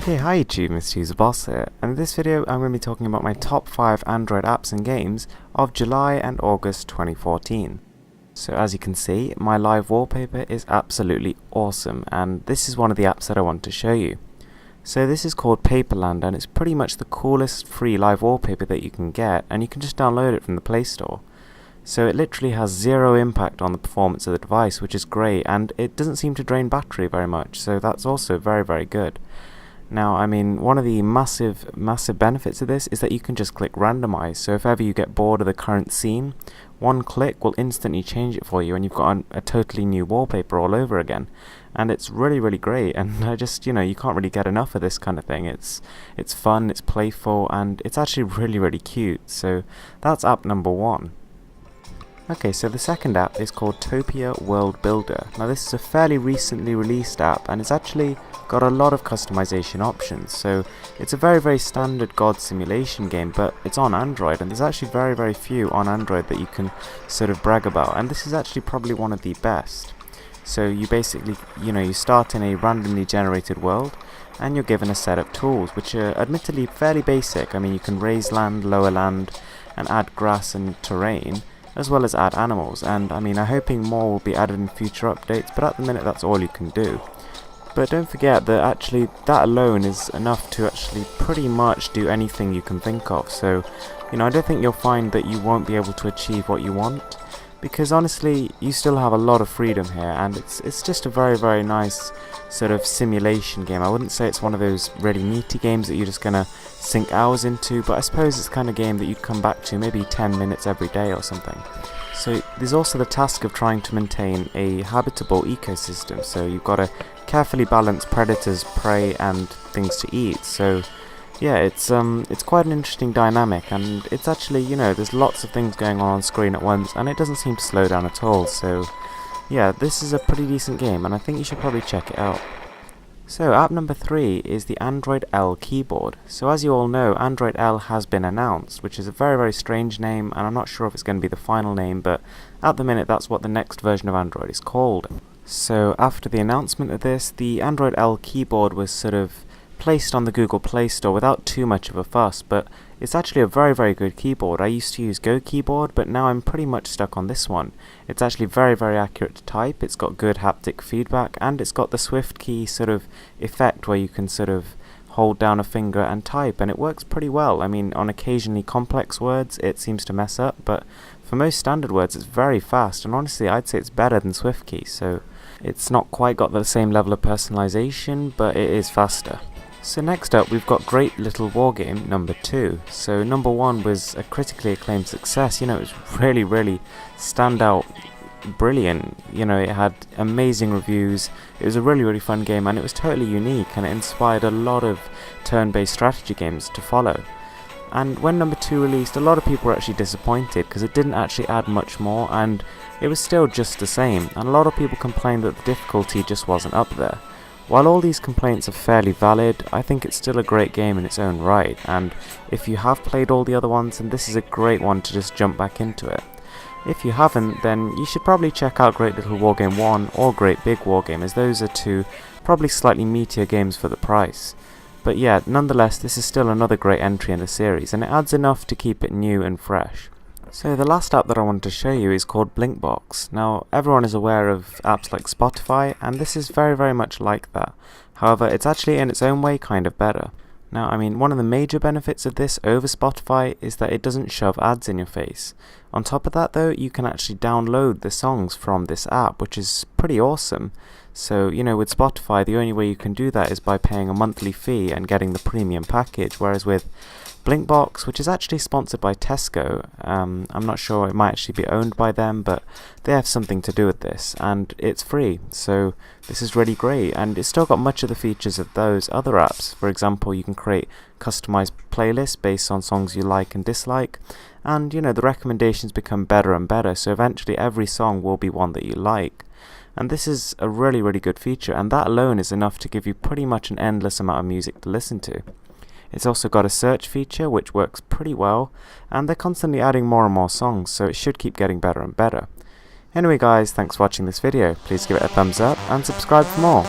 Okay, hi YouTube, Mr. User Boss here, and in this video I'm going to be talking about my top 5 Android apps and games of July and August 2014. So as you can see, my live wallpaper is absolutely awesome, and this is one of the apps that I want to show you. So this is called Paperland, and it's pretty much the coolest free live wallpaper that you can get, and you can just download it from the Play Store. So it literally has zero impact on the performance of the device, which is great, and it doesn't seem to drain battery very much, so that's also very good. Now, I mean, one of the massive benefits of this is that you can just click randomize, so if ever you get bored of the current scene, one click will instantly change it for you and you've got a totally new wallpaper all over again. And it's really great, and I just, you can't really get enough of this kind of thing. It's fun, it's playful, and it's actually really cute. So that's app number 1. Okay, so the second app is called Topia World Builder. Now this is a fairly recently released app, and it's actually got a lot of customization options. So it's a very standard god simulation game, but it's on Android, and there's actually very few on Android that you can sort of brag about, and this is actually probably one of the best. So you basically, you start in a randomly generated world, and you're given a set of tools, which are admittedly fairly basic. I mean, you can raise land, lower land, and add grass and terrain, as well as add animals, and I mean, I'm hoping more will be added in future updates, but at the minute that's all you can do. But don't forget that actually that alone is enough to actually pretty much do anything you can think of. So I don't think you'll find that you won't be able to achieve what you want, because honestly you still have a lot of freedom here, and it's just a very nice sort of simulation game. I wouldn't say it's one of those really meaty games that you're just gonna sink hours into, but I suppose it's the kind of game that you'd come back to maybe 10 minutes every day or something. So there's also the task of trying to maintain a habitable ecosystem, so you've got to carefully balance predators, prey, and things to eat. So yeah, it's quite an interesting dynamic, and it's actually, there's lots of things going on screen at once, and it doesn't seem to slow down at all. So yeah, this is a pretty decent game, and I think you should probably check it out. So app number 3 is the Android L keyboard. So as you all know, Android L has been announced, which is a very strange name, and I'm not sure if it's going to be the final name, but at the minute that's what the next version of Android is called. So after the announcement of this, the Android L keyboard was sort of placed on the Google Play Store without too much of a fuss, but it's actually a very good keyboard. I used to use Go Keyboard, but now I'm pretty much stuck on this one. It's actually very accurate to type, it's got good haptic feedback, and it's got the Swift key sort of effect where you can sort of hold down a finger and type, and it works pretty well. I mean, on occasionally complex words it seems to mess up, but for most standard words it's very fast, and honestly I'd say it's better than Swift key. So it's not quite got the same level of personalization, but it is faster. So next up we've got Great Little Wargame number 2. So number 1 was a critically acclaimed success. It was really standout brilliant. It had amazing reviews, it was a really fun game, and it was totally unique, and it inspired a lot of turn-based strategy games to follow. And when number 2 released, a lot of people were actually disappointed because it didn't actually add much more, and it was still just the same, and a lot of people complained that the difficulty just wasn't up there. While all these complaints are fairly valid, I think it's still a great game in its own right, and if you have played all the other ones, then this is a great one to just jump back into it. If you haven't, then you should probably check out Great Little Wargame 1 or Great Big Wargame, as those are two probably slightly meatier games for the price. But yeah, nonetheless, this is still another great entry in the series, and it adds enough to keep it new and fresh. So the last app that I wanted to show you is called Blinkbox. Now everyone is aware of apps like Spotify, and this is very much like that. However, it's actually in its own way kind of better. Now I mean, one of the major benefits of this over Spotify is that it doesn't shove ads in your face. On top of that though, you can actually download the songs from this app, which is pretty awesome. So with Spotify the only way you can do that is by paying a monthly fee and getting the premium package, whereas with Blinkbox, which is actually sponsored by Tesco, I'm not sure, it might actually be owned by them, but they have something to do with this, and it's free, so this is really great, and it's still got much of the features of those other apps. For example, you can create customized playlists based on songs you like and dislike, and the recommendations become better and better, so eventually every song will be one that you like. And this is a really good feature, and that alone is enough to give you pretty much an endless amount of music to listen to. It's also got a search feature which works pretty well, and they're constantly adding more and more songs, so it should keep getting better and better. Anyway guys, thanks for watching this video. Please give it a thumbs up and subscribe for more.